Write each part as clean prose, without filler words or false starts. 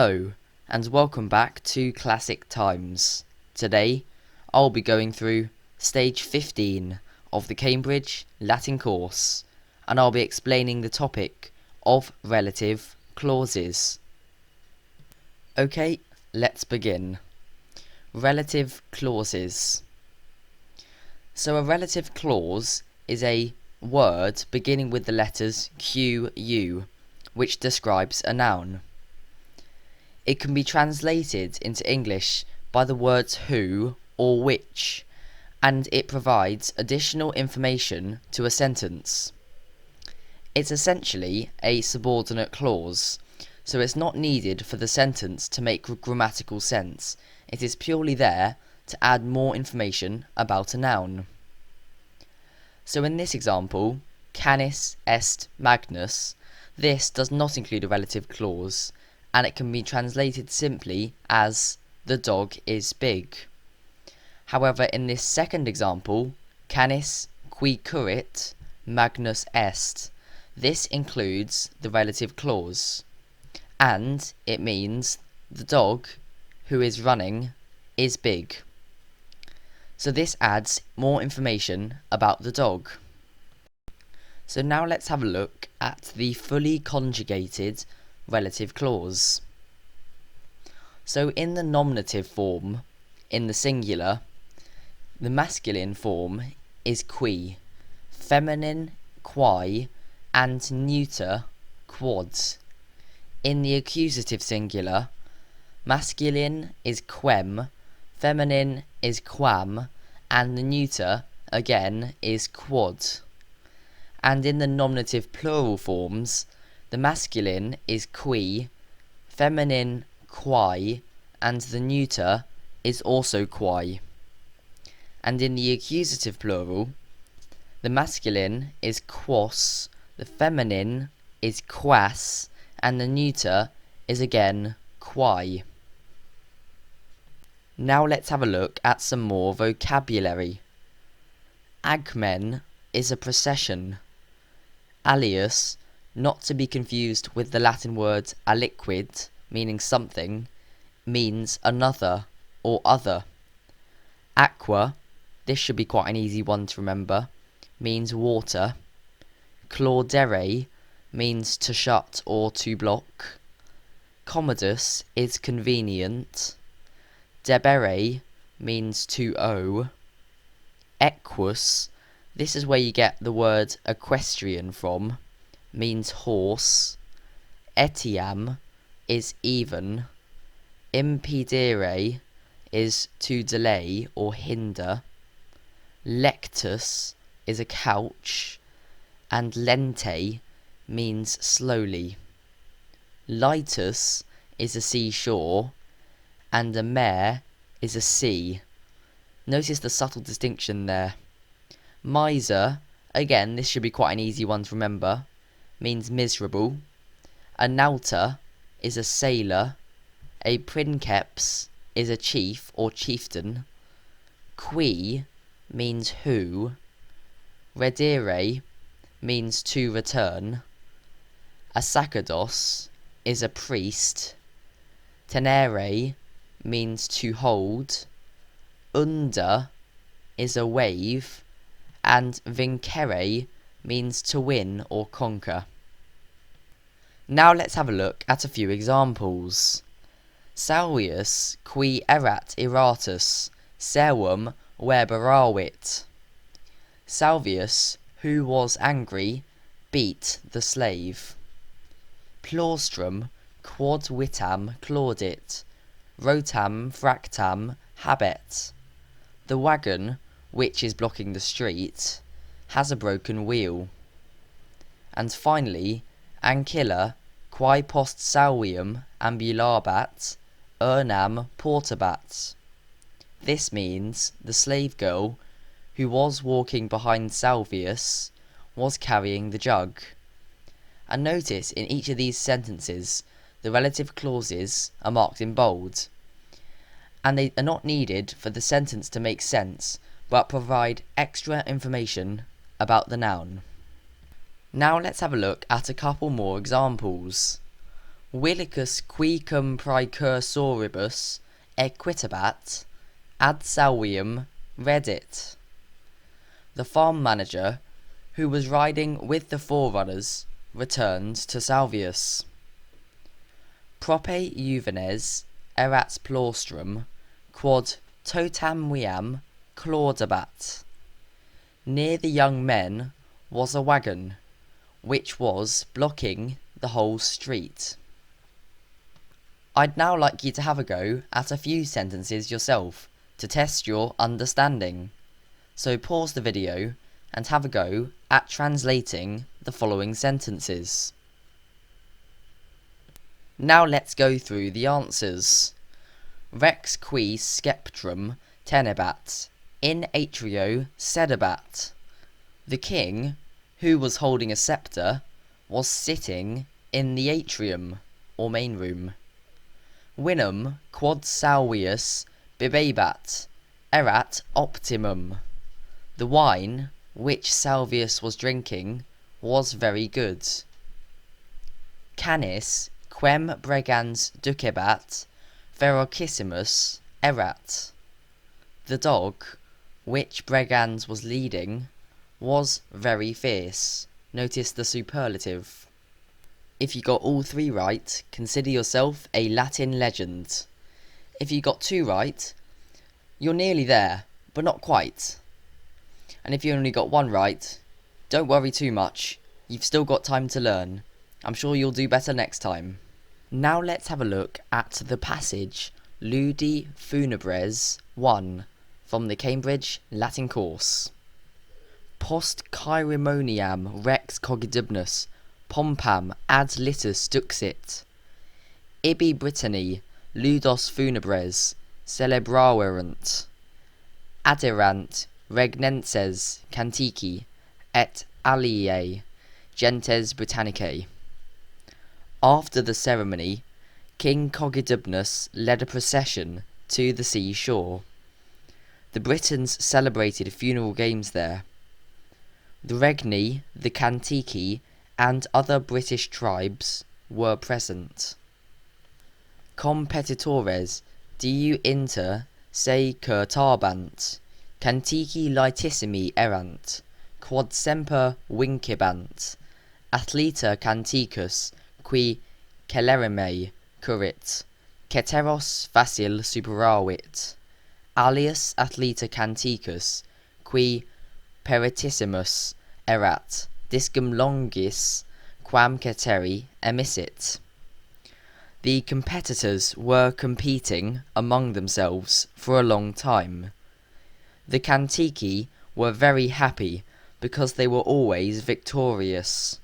Hello, and welcome back to Classic Times. Today, I'll be going through Stage 15 of the Cambridge Latin course, and I'll be explaining the topic of relative clauses. Okay, let's begin. Relative clauses. So a relative clause is a word beginning with the letters QU, which describes a noun. It can be translated into English by the words who or which, and it provides additional information to a sentence. It's essentially a subordinate clause, so it's not needed for the sentence to make grammatical sense. It is purely there to add more information about a noun. So in this example, canis est magnus, this does not include a relative clause, and it can be translated simply as the dog is big. However, in this second example, canis qui currit magnus est, this includes the relative clause, and it means the dog who is running is big. So this adds more information about the dog. So now let's have a look at the fully conjugated relative clause. So in the nominative form, in the singular, the masculine form is qui, feminine quae, and neuter quod. In the accusative singular, masculine is quem, feminine is quam, and the neuter, again, is quod. And in the nominative plural forms, the masculine is qui, feminine quae, and the neuter is also quae. And in the accusative plural, the masculine is quos, the feminine is quas, and the neuter is again quae. Now let's have a look at some more vocabulary. Agmen is a procession. Alias, not to be confused with the Latin word aliquid, meaning something, means another or other. Aqua, this should be quite an easy one to remember, means water. Claudere means to shut or to block. Commodus is convenient. Debere means to owe. Equus, this is where you get the word equestrian from, means horse. Etiam is even. Impedere is to delay or hinder. Lectus is a couch, and lente means slowly. Litus is a seashore, and a mare is a sea. Notice the subtle distinction there. Miser, again, this should be quite an easy one to remember, means miserable. A nauta is a sailor. A princeps is a chief or chieftain. Qui means who. Redire means to return. A sacerdos is a priest. Tenere means to hold. Under is a wave, and vincere means to win or conquer. Now let's have a look at a few examples. Salvius qui erat iratus, servum verberavit. Salvius, who was angry, beat the slave. Plaustrum quod vitam claudit, rotam fractam habet. The wagon, which is blocking the street, has a broken wheel. And finally, ancilla quae post salvium ambulabat, urnam portabat. This means the slave girl, who was walking behind Salvius, was carrying the jug. And notice in each of these sentences, the relative clauses are marked in bold, and they are not needed for the sentence to make sense, but provide extra information about the noun. Now let's have a look at a couple more examples. Willicus quicum praecursoribus equitabat ad salvium reddit. The farm manager, who was riding with the forerunners, returned to Salvius. Prope juvenes erat plaustrum, quod totam viam claudabat. Near the young men was a wagon, which was blocking the whole street. I'd now like you to have a go at a few sentences yourself to test your understanding. So pause the video and have a go at translating the following sentences. Now let's go through the answers. Rex qui sceptrum tenebat, in atrio sedebat. The king, who was holding a scepter, was sitting in the atrium, or main room. Vinum quod Salvius bibebat, erat optimum. The wine, which Salvius was drinking, was very good. Canis, quem bregans ducebat, ferocissimus erat. The dog, which Bregans was leading, was very fierce. Notice the superlative. If you got all three right, consider yourself a Latin legend. If you got two right, you're nearly there, but not quite. And if you only got one right, don't worry too much. You've still got time to learn. I'm sure you'll do better next time. Now let's have a look at the passage Ludi Funebres 1 from the Cambridge Latin course. Post Chiromoniam rex cogidibnus pompam ad litus duxit. Ibi Britanni ludos funebres celebraverant. Aderant regnenses cantici et aliae gentes Britannicae. After the ceremony, King Cogidubnus led a procession to the sea shore. The Britons celebrated funeral games there. The Regni, the Cantici, and other British tribes were present. Competitores diu inter se curtabant, Cantici laetissimi erant, quod semper vincebant, athleta Canticus, qui celerime currit, ceteros facil superavit, alias athleta Canticus, qui peritissimus erat, discum longis quam ceteri emissit. The competitors were competing among themselves for a long time. The Cantici were very happy because they were always victorious.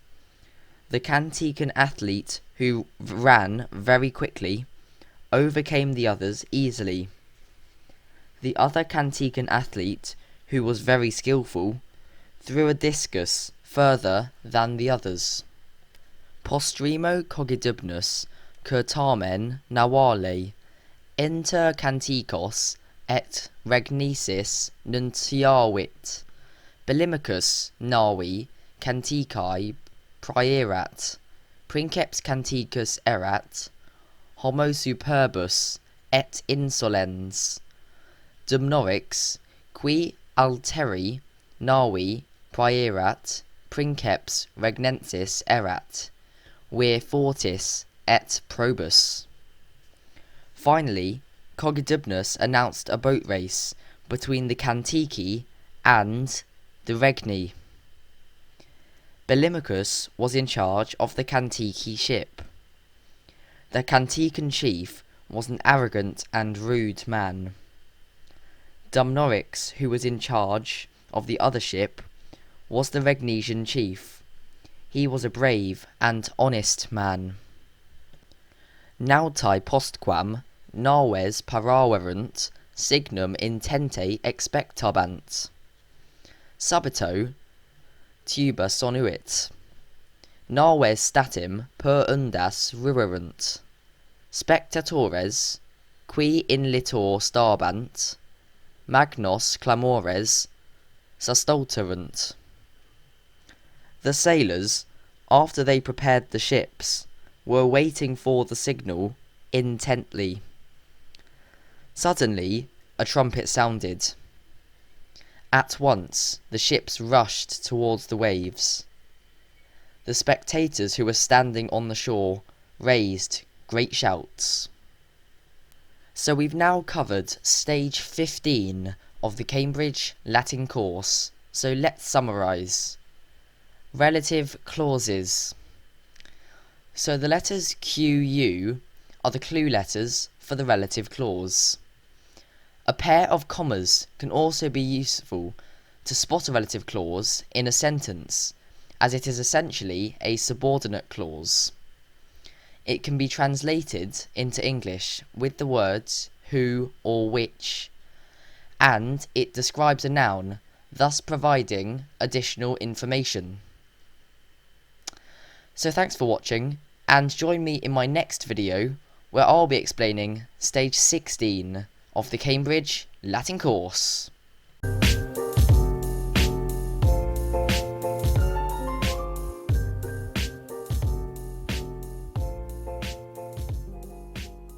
The Cantican athlete, who ran very quickly, overcame the others easily. The other Cantican athlete, who was very skillful, threw a discus further than the others. Postremo cogidubnus curtamen nawale, inter Canticos et regnisis nuntiavit, bellimicus navi Canticae praerat, princeps Canticus erat, homo superbus et insolens, Dumnorix, qui alteri navi praerat, princeps regnensis erat, vir fortis et probus. Finally, Cogidubnus announced a boat race between the Cantici and the Regni. Bellimicus was in charge of the Cantici ship. The Cantican chief was an arrogant and rude man. Dumnorix, who was in charge of the other ship, was the Regnesian chief. He was a brave and honest man. Nautae postquam naves paraverunt signum intente expectabant. Subito tuba sonuit. Naves statim per undas ruerunt. Spectatores, qui in litor starbant, magnos clamores sustulturunt. The sailors, after they prepared the ships, were waiting for the signal intently. Suddenly, a trumpet sounded. At once, the ships rushed towards the waves. The spectators who were standing on the shore raised great shouts. So we've now covered stage 15 of the Cambridge Latin course, so let's summarise. Relative clauses. So the letters QU are the clue letters for the relative clause. A pair of commas can also be useful to spot a relative clause in a sentence, as it is essentially a subordinate clause. It can be translated into English with the words who or which, and it describes a noun, thus providing additional information. So thanks for watching, and join me in my next video where I'll be explaining stage 16 of the Cambridge Latin course.